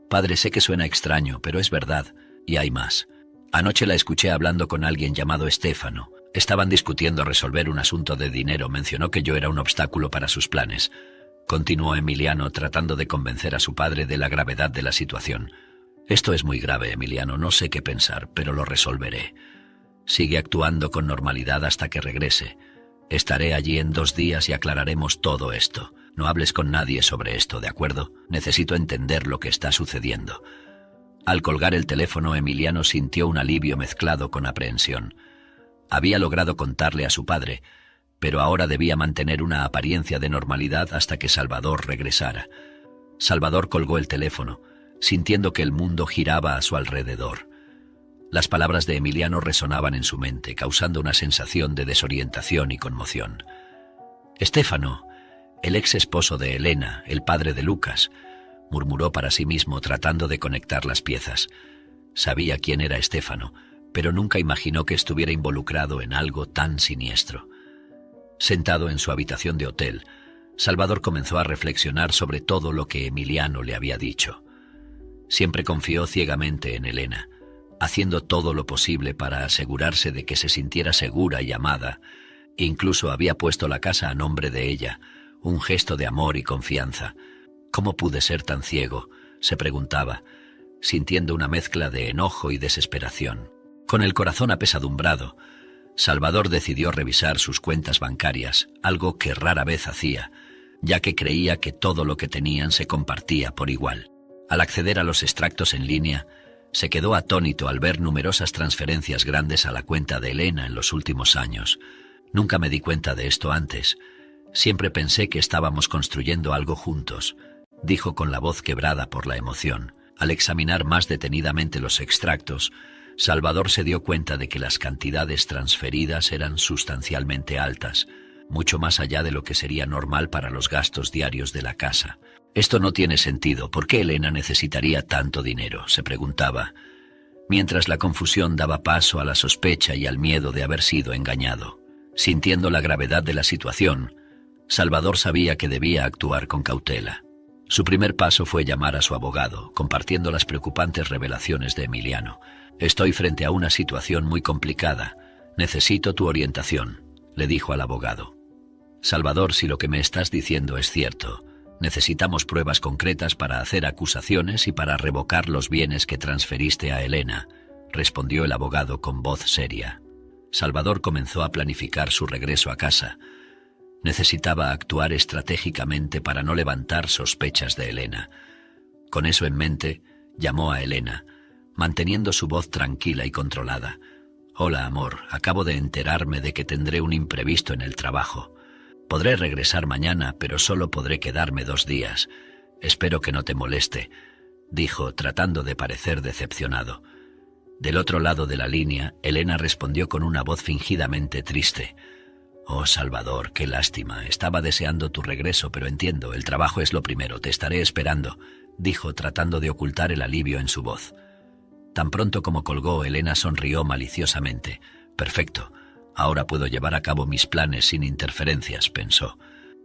«Padre, sé que suena extraño, pero es verdad, y hay más. Anoche la escuché hablando con alguien llamado Stefano. Estaban discutiendo resolver un asunto de dinero. Mencionó que yo era un obstáculo para sus planes», continuó Emiliano, tratando de convencer a su padre de la gravedad de la situación. «Esto es muy grave, Emiliano, no sé qué pensar, pero lo resolveré. Sigue actuando con normalidad hasta que regrese. Estaré allí en 2 días y aclararemos todo esto. No hables con nadie sobre esto, ¿de acuerdo? Necesito entender lo que está sucediendo». Al colgar el teléfono, Emiliano sintió un alivio mezclado con aprehensión. Había logrado contarle a su padre, pero ahora debía mantener una apariencia de normalidad hasta que Salvador regresara. Salvador colgó el teléfono, sintiendo que el mundo giraba a su alrededor. Las palabras de Emiliano resonaban en su mente, causando una sensación de desorientación y conmoción. Estéfano, el ex esposo de Elena, el padre de Lucas, murmuró para sí mismo tratando de conectar las piezas. Sabía quién era Estéfano, pero nunca imaginó que estuviera involucrado en algo tan siniestro. Sentado en su habitación de hotel, Salvador comenzó a reflexionar sobre todo lo que Emiliano le había dicho. Siempre confió ciegamente en Elena, haciendo todo lo posible para asegurarse de que se sintiera segura y amada. Incluso había puesto la casa a nombre de ella, un gesto de amor y confianza. ¿Cómo pude ser tan ciego?, se preguntaba, sintiendo una mezcla de enojo y desesperación. Con el corazón apesadumbrado, Salvador decidió revisar sus cuentas bancarias, algo que rara vez hacía, ya que creía que todo lo que tenían se compartía por igual. Al acceder a los extractos en línea, se quedó atónito al ver numerosas transferencias grandes a la cuenta de Elena en los últimos años. Nunca me di cuenta de esto antes. Siempre pensé que estábamos construyendo algo juntos, dijo con la voz quebrada por la emoción. Al examinar más detenidamente los extractos, Salvador se dio cuenta de que las cantidades transferidas eran sustancialmente altas, mucho más allá de lo que sería normal para los gastos diarios de la casa. Esto no tiene sentido. ¿Por qué Elena necesitaría tanto dinero?, se preguntaba, mientras la confusión daba paso a la sospecha y al miedo de haber sido engañado. Sintiendo la gravedad de la situación, Salvador sabía que debía actuar con cautela. Su primer paso fue llamar a su abogado, compartiendo las preocupantes revelaciones de Emiliano. «Estoy frente a una situación muy complicada. Necesito tu orientación», le dijo al abogado. «Salvador, si lo que me estás diciendo es cierto, necesitamos pruebas concretas para hacer acusaciones y para revocar los bienes que transferiste a Elena», respondió el abogado con voz seria. Salvador comenzó a planificar su regreso a casa. Necesitaba actuar estratégicamente para no levantar sospechas de Elena. Con eso en mente, llamó a Elena, manteniendo su voz tranquila y controlada. «Hola, amor, acabo de enterarme de que tendré un imprevisto en el trabajo. Podré regresar mañana, pero solo podré quedarme 2 días. Espero que no te moleste», dijo, tratando de parecer decepcionado. Del otro lado de la línea, Elena respondió con una voz fingidamente triste. «Oh, Salvador, qué lástima. Estaba deseando tu regreso, pero entiendo, el trabajo es lo primero. Te estaré esperando», dijo, tratando de ocultar el alivio en su voz. Tan pronto como colgó, Elena sonrió maliciosamente. «Perfecto. Ahora puedo llevar a cabo mis planes sin interferencias», pensó.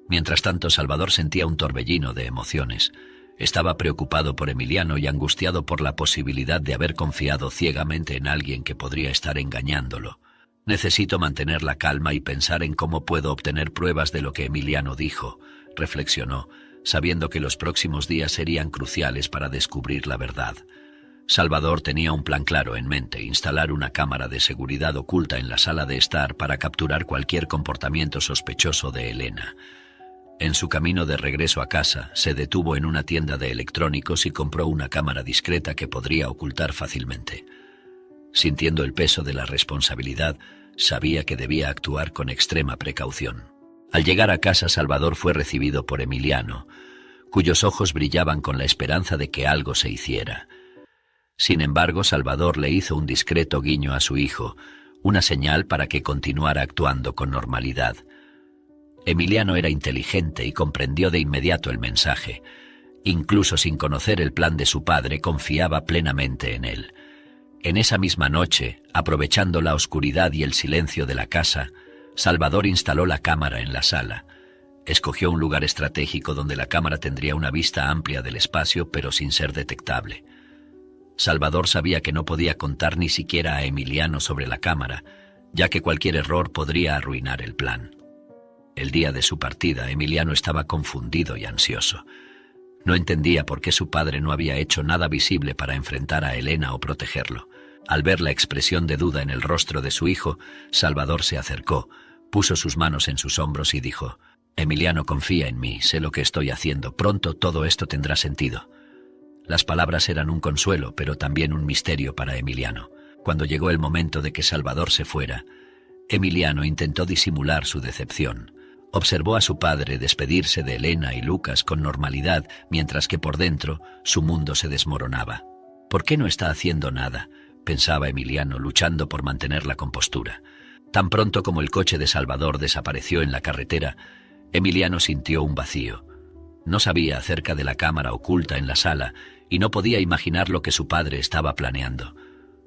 Mientras tanto, Salvador sentía un torbellino de emociones. Estaba preocupado por Emiliano y angustiado por la posibilidad de haber confiado ciegamente en alguien que podría estar engañándolo. «Necesito mantener la calma y pensar en cómo puedo obtener pruebas de lo que Emiliano dijo», reflexionó, sabiendo que los próximos días serían cruciales para descubrir la verdad. Salvador tenía un plan claro en mente: instalar una cámara de seguridad oculta en la sala de estar para capturar cualquier comportamiento sospechoso de Elena. En su camino de regreso a casa, se detuvo en una tienda de electrónicos y compró una cámara discreta que podría ocultar fácilmente. Sintiendo el peso de la responsabilidad, sabía que debía actuar con extrema precaución. Al llegar a casa, Salvador fue recibido por Emiliano, cuyos ojos brillaban con la esperanza de que algo se hiciera. Sin embargo, Salvador le hizo un discreto guiño a su hijo, una señal para que continuara actuando con normalidad. Emiliano era inteligente y comprendió de inmediato el mensaje. Incluso sin conocer el plan de su padre, confiaba plenamente en él. En esa misma noche, aprovechando la oscuridad y el silencio de la casa, Salvador instaló la cámara en la sala. Escogió un lugar estratégico donde la cámara tendría una vista amplia del espacio, pero sin ser detectable. Salvador sabía que no podía contar ni siquiera a Emiliano sobre la cámara, ya que cualquier error podría arruinar el plan. El día de su partida, Emiliano estaba confundido y ansioso. No entendía por qué su padre no había hecho nada visible para enfrentar a Elena o protegerlo. Al ver la expresión de duda en el rostro de su hijo, Salvador se acercó, puso sus manos en sus hombros y dijo: «Emiliano, confía en mí, sé lo que estoy haciendo, pronto todo esto tendrá sentido». Las palabras eran un consuelo, pero también un misterio para Emiliano. Cuando llegó el momento de que Salvador se fuera, Emiliano intentó disimular su decepción. Observó a su padre despedirse de Elena y Lucas con normalidad, mientras que por dentro su mundo se desmoronaba. ¿Por qué no está haciendo nada?, pensaba Emiliano, luchando por mantener la compostura. Tan pronto como el coche de Salvador desapareció en la carretera, Emiliano sintió un vacío. No sabía acerca de la cámara oculta en la sala y no podía imaginar lo que su padre estaba planeando.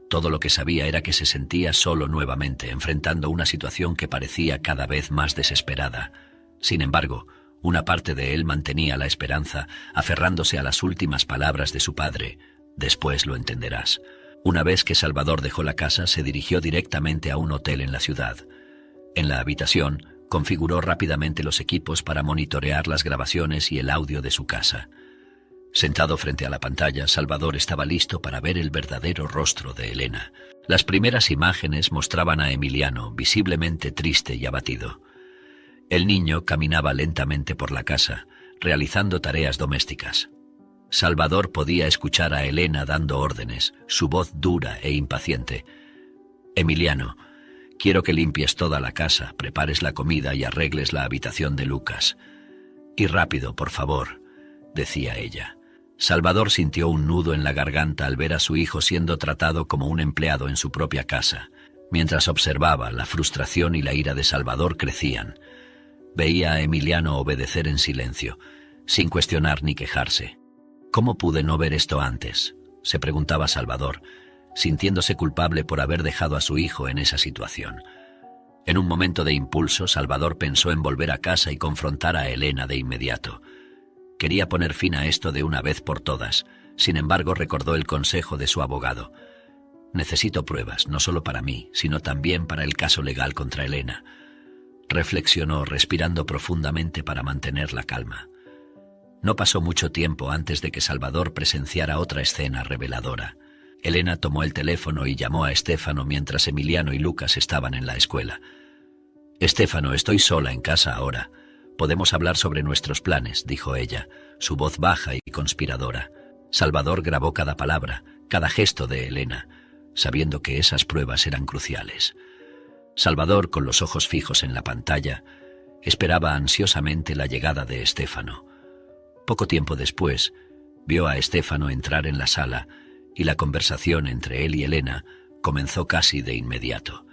Todo lo que sabía era que se sentía solo nuevamente, enfrentando una situación que parecía cada vez más desesperada. Sin embargo, una parte de él mantenía la esperanza, aferrándose a las últimas palabras de su padre. Después lo entenderás. Una vez que Salvador dejó la casa, se dirigió directamente a un hotel en la ciudad. En la habitación, configuró rápidamente los equipos para monitorear las grabaciones y el audio de su casa. Sentado frente a la pantalla, Salvador estaba listo para ver el verdadero rostro de Elena. Las primeras imágenes mostraban a Emiliano visiblemente triste y abatido. El niño caminaba lentamente por la casa, realizando tareas domésticas. Salvador podía escuchar a Elena dando órdenes, su voz dura e impaciente. «Emiliano, quiero que limpies toda la casa, prepares la comida y arregles la habitación de Lucas. Y rápido, por favor», decía ella. Salvador sintió un nudo en la garganta al ver a su hijo siendo tratado como un empleado en su propia casa. Mientras observaba, la frustración y la ira de Salvador crecían. Veía a Emiliano obedecer en silencio, sin cuestionar ni quejarse. «¿Cómo pude no ver esto antes?», se preguntaba Salvador, sintiéndose culpable por haber dejado a su hijo en esa situación. En un momento de impulso, Salvador pensó en volver a casa y confrontar a Elena de inmediato. Quería poner fin a esto de una vez por todas. Sin embargo, recordó el consejo de su abogado. «Necesito pruebas, no solo para mí, sino también para el caso legal contra Elena», reflexionó, respirando profundamente para mantener la calma. No pasó mucho tiempo antes de que Salvador presenciara otra escena reveladora. Elena tomó el teléfono y llamó a Estéfano mientras Emiliano y Lucas estaban en la escuela. «Estéfano, estoy sola en casa ahora. Podemos hablar sobre nuestros planes», dijo ella, su voz baja y conspiradora. Salvador grabó cada palabra, cada gesto de Elena, sabiendo que esas pruebas eran cruciales. Salvador, con los ojos fijos en la pantalla, esperaba ansiosamente la llegada de Estéfano. Poco tiempo después, vio a Estéfano entrar en la sala y la conversación entre él y Elena comenzó casi de inmediato.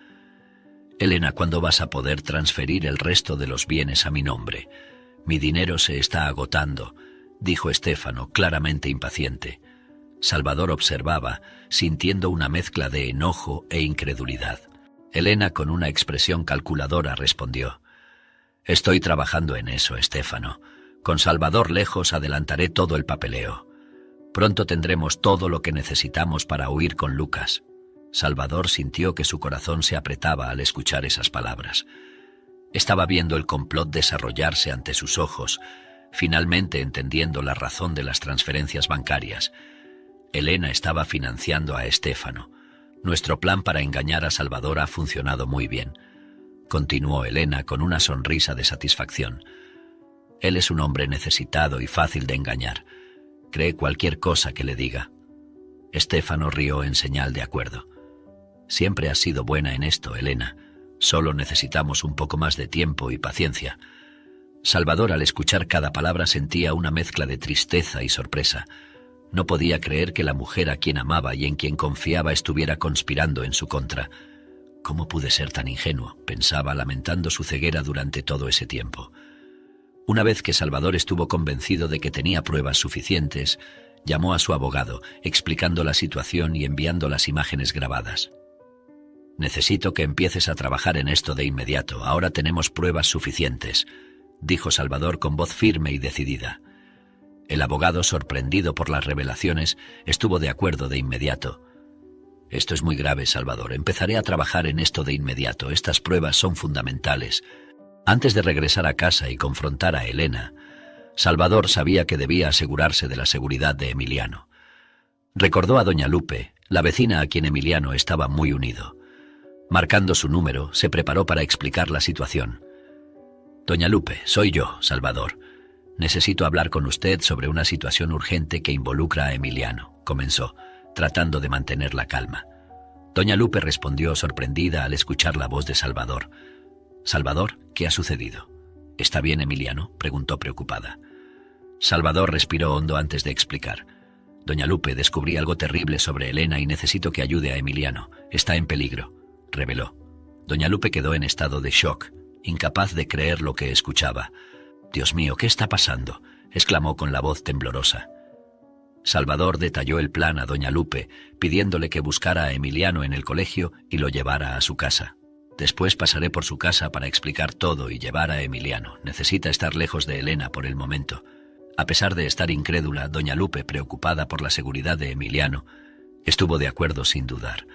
«Elena, ¿cuándo vas a poder transferir el resto de los bienes a mi nombre? Mi dinero se está agotando», dijo Estéfano, claramente impaciente. Salvador observaba, sintiendo una mezcla de enojo e incredulidad. Elena, con una expresión calculadora, respondió: «Estoy trabajando en eso, Estéfano. Con Salvador lejos adelantaré todo el papeleo. Pronto tendremos todo lo que necesitamos para huir con Lucas». Salvador sintió que su corazón se apretaba al escuchar esas palabras. Estaba viendo el complot desarrollarse ante sus ojos, finalmente entendiendo la razón de las transferencias bancarias. Elena estaba financiando a Estéfano. «Nuestro plan para engañar a Salvador ha funcionado muy bien», continuó Elena con una sonrisa de satisfacción. «Él es un hombre necesitado y fácil de engañar. Cree cualquier cosa que le diga». Estéfano rió en señal de acuerdo. «Siempre has sido buena en esto, Elena. Solo necesitamos un poco más de tiempo y paciencia». Salvador, al escuchar cada palabra, sentía una mezcla de tristeza y sorpresa. No podía creer que la mujer a quien amaba y en quien confiaba estuviera conspirando en su contra. «¿Cómo pude ser tan ingenuo?», pensaba, lamentando su ceguera durante todo ese tiempo. Una vez que Salvador estuvo convencido de que tenía pruebas suficientes, llamó a su abogado, explicando la situación y enviando las imágenes grabadas. «Necesito que empieces a trabajar en esto de inmediato. Ahora tenemos pruebas suficientes», dijo Salvador con voz firme y decidida. El abogado, sorprendido por las revelaciones, estuvo de acuerdo de inmediato. «Esto es muy grave, Salvador. Empezaré a trabajar en esto de inmediato. Estas pruebas son fundamentales». Antes de regresar a casa y confrontar a Elena, Salvador sabía que debía asegurarse de la seguridad de Emiliano. Recordó a doña Lupe, la vecina a quien Emiliano estaba muy unido. Marcando su número, se preparó para explicar la situación. «Doña Lupe, soy yo, Salvador. Necesito hablar con usted sobre una situación urgente que involucra a Emiliano», comenzó, tratando de mantener la calma. Doña Lupe respondió sorprendida al escuchar la voz de Salvador. «Salvador, ¿qué ha sucedido? ¿Está bien Emiliano?», preguntó preocupada. Salvador respiró hondo antes de explicar. «Doña Lupe, descubrí algo terrible sobre Elena y necesito que ayude a Emiliano. Está en peligro», reveló. Doña Lupe quedó en estado de shock, incapaz de creer lo que escuchaba. «Dios mío, ¿qué está pasando?», exclamó con la voz temblorosa. Salvador detalló el plan a doña Lupe, pidiéndole que buscara a Emiliano en el colegio y lo llevara a su casa. «Después pasaré por su casa para explicar todo y llevar a Emiliano. Necesita estar lejos de Elena por el momento». A pesar de estar incrédula, doña Lupe, preocupada por la seguridad de Emiliano, estuvo de acuerdo sin dudar.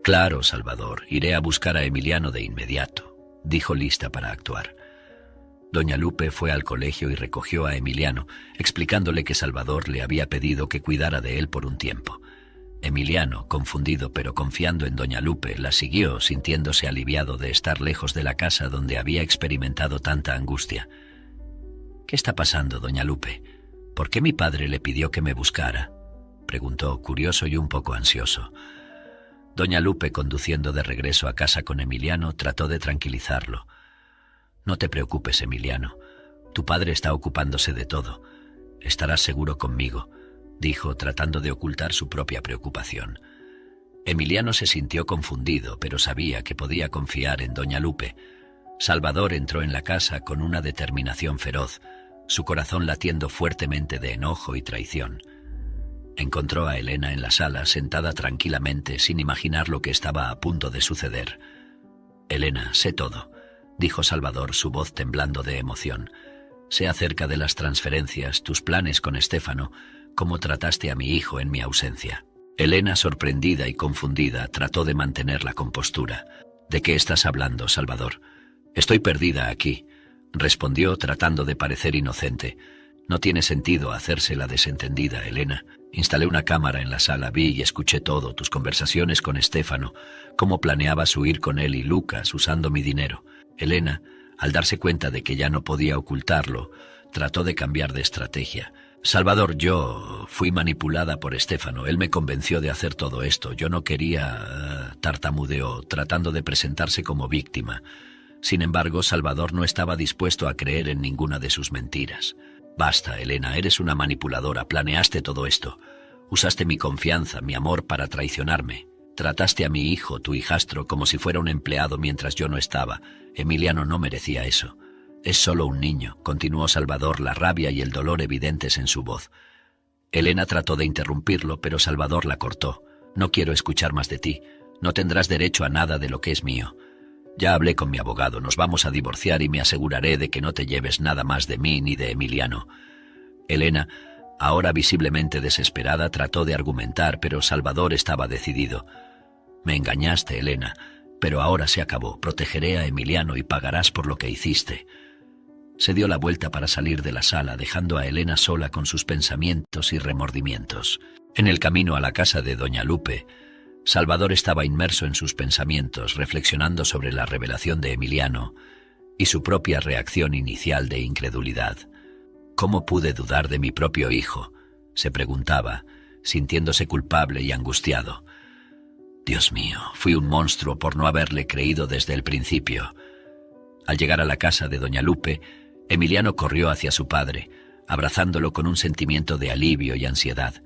«Claro, Salvador, iré a buscar a Emiliano de inmediato», dijo lista para actuar. Doña Lupe fue al colegio y recogió a Emiliano, explicándole que Salvador le había pedido que cuidara de él por un tiempo. Emiliano, confundido pero confiando en doña Lupe, la siguió, sintiéndose aliviado de estar lejos de la casa donde había experimentado tanta angustia. «¿Qué está pasando, doña Lupe? ¿Por qué mi padre le pidió que me buscara?», preguntó, curioso y un poco ansioso. Doña Lupe, conduciendo de regreso a casa con Emiliano, trató de tranquilizarlo. «No te preocupes, Emiliano. Tu padre está ocupándose de todo. Estarás seguro conmigo», dijo, tratando de ocultar su propia preocupación. Emiliano se sintió confundido, pero sabía que podía confiar en doña Lupe. Salvador entró en la casa con una determinación feroz, su corazón latiendo fuertemente de enojo y traición. Encontró a Elena en la sala, sentada tranquilamente, sin imaginar lo que estaba a punto de suceder. «Elena, sé todo», dijo Salvador, su voz temblando de emoción. «Sé acerca de las transferencias, tus planes con Estéfano, cómo trataste a mi hijo en mi ausencia». Elena, sorprendida y confundida, trató de mantener la compostura. «¿De qué estás hablando, Salvador?». «Estoy perdida aquí», respondió, tratando de parecer inocente. «No tiene sentido hacerse la desentendida, Elena. Instalé una cámara en la sala, vi y escuché todo, tus conversaciones con Estéfano, cómo planeabas huir con él y Lucas usando mi dinero». Elena, al darse cuenta de que ya no podía ocultarlo, trató de cambiar de estrategia. «Salvador, yo fui manipulada por Estéfano. Él me convenció de hacer todo esto. Yo no quería...», tartamudeó, tratando de presentarse como víctima. Sin embargo, Salvador no estaba dispuesto a creer en ninguna de sus mentiras. «Basta, Elena, eres una manipuladora, planeaste todo esto. Usaste mi confianza, mi amor para traicionarme. Trataste a mi hijo, tu hijastro, como si fuera un empleado mientras yo no estaba. Emiliano no merecía eso. Es solo un niño», continuó Salvador, la rabia y el dolor evidentes en su voz. Elena trató de interrumpirlo, pero Salvador la cortó. «No quiero escuchar más de ti. No tendrás derecho a nada de lo que es mío. Ya hablé con mi abogado, nos vamos a divorciar y me aseguraré de que no te lleves nada más de mí ni de Emiliano». Elena, ahora visiblemente desesperada, trató de argumentar, pero Salvador estaba decidido. «Me engañaste, Elena, pero ahora se acabó. Protegeré a Emiliano y pagarás por lo que hiciste». Se dio la vuelta para salir de la sala, dejando a Elena sola con sus pensamientos y remordimientos. En el camino a la casa de doña Lupe, Salvador estaba inmerso en sus pensamientos, reflexionando sobre la revelación de Emiliano y su propia reacción inicial de incredulidad. «¿Cómo pude dudar de mi propio hijo?», se preguntaba, sintiéndose culpable y angustiado. «Dios mío, fui un monstruo por no haberle creído desde el principio». Al llegar a la casa de doña Lupe, Emiliano corrió hacia su padre, abrazándolo con un sentimiento de alivio y ansiedad.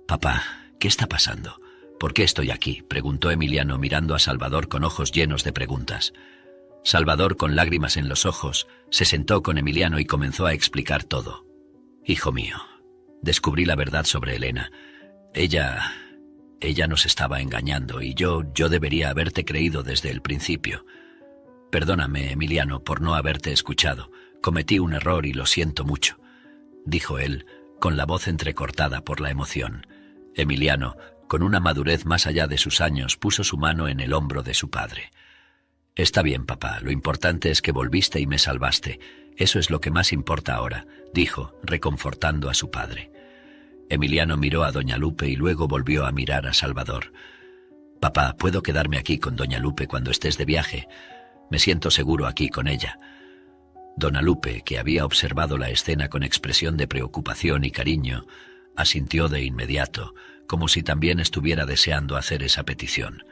«Papá, ¿qué está pasando? ¿Por qué estoy aquí?», preguntó Emiliano, mirando a Salvador con ojos llenos de preguntas. Salvador, con lágrimas en los ojos, se sentó con Emiliano y comenzó a explicar todo. «Hijo mío, descubrí la verdad sobre Elena. Ella nos estaba engañando y yo debería haberte creído desde el principio. Perdóname, Emiliano, por no haberte escuchado. Cometí un error y lo siento mucho», dijo él, con la voz entrecortada por la emoción. Emiliano, con una madurez más allá de sus años, puso su mano en el hombro de su padre. «Está bien, papá, lo importante es que volviste y me salvaste. Eso es lo que más importa ahora», dijo, reconfortando a su padre. Emiliano miró a doña Lupe y luego volvió a mirar a Salvador. «Papá, ¿puedo quedarme aquí con doña Lupe cuando estés de viaje? Me siento seguro aquí con ella». Doña Lupe, que había observado la escena con expresión de preocupación y cariño, asintió de inmediato, como si también estuviera deseando hacer esa petición.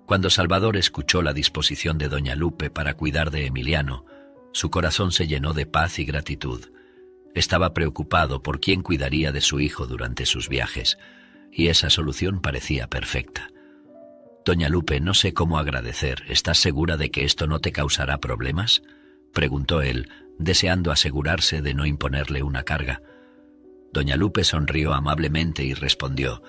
Cuando Salvador escuchó la disposición de doña Lupe para cuidar de Emiliano, su corazón se llenó de paz y gratitud. Estaba preocupado por quién cuidaría de su hijo durante sus viajes, y esa solución parecía perfecta. Doña Lupe, no sé cómo agradecer. ¿Estás segura de que esto no te causará problemas?, preguntó él, deseando asegurarse de no imponerle una carga. Doña Lupe sonrió amablemente y respondió: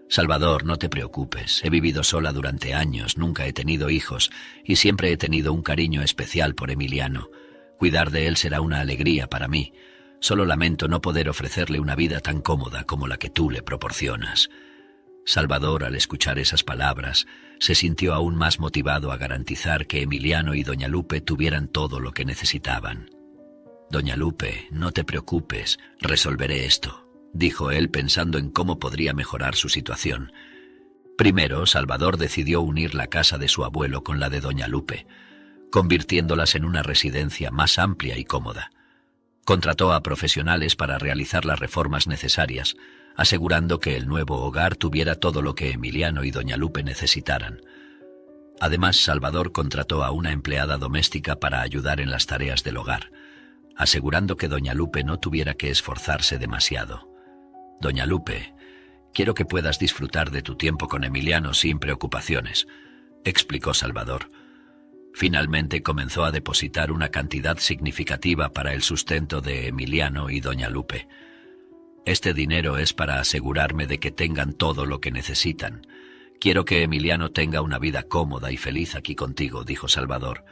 Salvador, no te preocupes. He vivido sola durante años, nunca he tenido hijos y siempre he tenido un cariño especial por Emiliano. Cuidar de él será una alegría para mí. Solo lamento no poder ofrecerle una vida tan cómoda como la que tú le proporcionas. Salvador, al escuchar esas palabras, se sintió aún más motivado a garantizar que Emiliano y doña Lupe tuvieran todo lo que necesitaban. Doña Lupe, no te preocupes, resolveré esto, dijo él pensando en cómo podría mejorar su situación. Primero, Salvador decidió unir la casa de su abuelo con la de doña Lupe, convirtiéndolas en una residencia más amplia y cómoda. Contrató a profesionales para realizar las reformas necesarias, asegurando que el nuevo hogar tuviera todo lo que Emiliano y doña Lupe necesitaran. Además, Salvador contrató a una empleada doméstica para ayudar en las tareas del hogar, asegurando que doña Lupe no tuviera que esforzarse demasiado. Doña Lupe, quiero que puedas disfrutar de tu tiempo con Emiliano sin preocupaciones, explicó Salvador. Finalmente comenzó a depositar una cantidad significativa para el sustento de Emiliano y doña Lupe. Este dinero es para asegurarme de que tengan todo lo que necesitan. Quiero que Emiliano tenga una vida cómoda y feliz aquí contigo, dijo Salvador,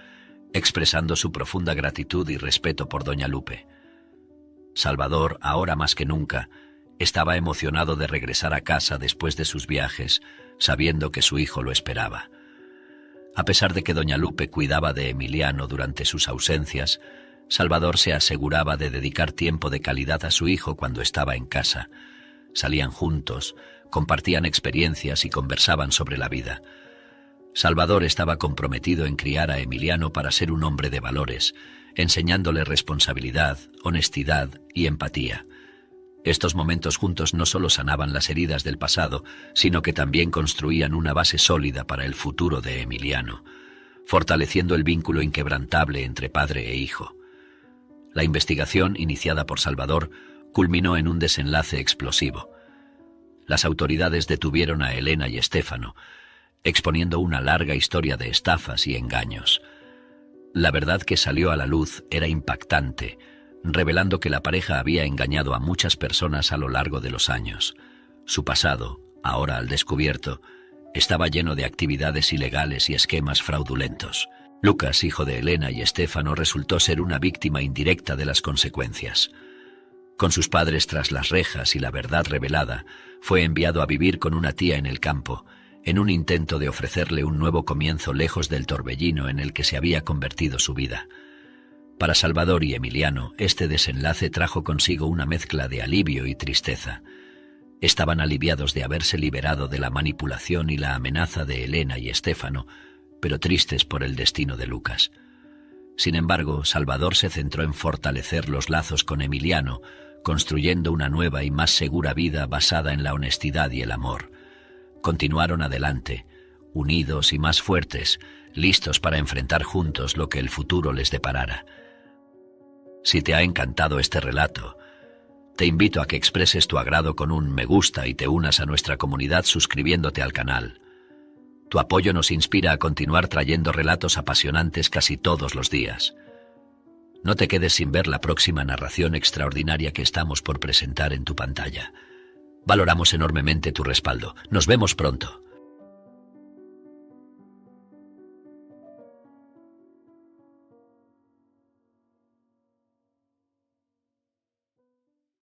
expresando su profunda gratitud y respeto por doña Lupe. Salvador, ahora más que nunca, estaba emocionado de regresar a casa después de sus viajes, sabiendo que su hijo lo esperaba. A pesar de que doña Lupe cuidaba de Emiliano durante sus ausencias, Salvador se aseguraba de dedicar tiempo de calidad a su hijo cuando estaba en casa. Salían juntos, compartían experiencias y conversaban sobre la vida. Salvador estaba comprometido en criar a Emiliano para ser un hombre de valores, enseñándole responsabilidad, honestidad y empatía. Estos momentos juntos no solo sanaban las heridas del pasado, sino que también construían una base sólida para el futuro de Emiliano, fortaleciendo el vínculo inquebrantable entre padre e hijo. La investigación, iniciada por Salvador, culminó en un desenlace explosivo. Las autoridades detuvieron a Elena y Estéfano, exponiendo una larga historia de estafas y engaños. La verdad que salió a la luz era impactante, revelando que la pareja había engañado a muchas personas a lo largo de los años. Su pasado, ahora al descubierto, estaba lleno de actividades ilegales y esquemas fraudulentos. Lucas, hijo de Elena y Estéfano, resultó ser una víctima indirecta de las consecuencias. Con sus padres tras las rejas y la verdad revelada, fue enviado a vivir con una tía en el campo, en un intento de ofrecerle un nuevo comienzo lejos del torbellino en el que se había convertido su vida. Para Salvador y Emiliano, este desenlace trajo consigo una mezcla de alivio y tristeza. Estaban aliviados de haberse liberado de la manipulación y la amenaza de Elena y Estéfano, pero tristes por el destino de Lucas. Sin embargo, Salvador se centró en fortalecer los lazos con Emiliano, construyendo una nueva y más segura vida basada en la honestidad y el amor. Continuaron adelante, unidos y más fuertes, listos para enfrentar juntos lo que el futuro les deparara. Si te ha encantado este relato, te invito a que expreses tu agrado con un me gusta y te unas a nuestra comunidad suscribiéndote al canal. Tu apoyo nos inspira a continuar trayendo relatos apasionantes casi todos los días. No te quedes sin ver la próxima narración extraordinaria que estamos por presentar en tu pantalla. Valoramos enormemente tu respaldo. Nos vemos pronto.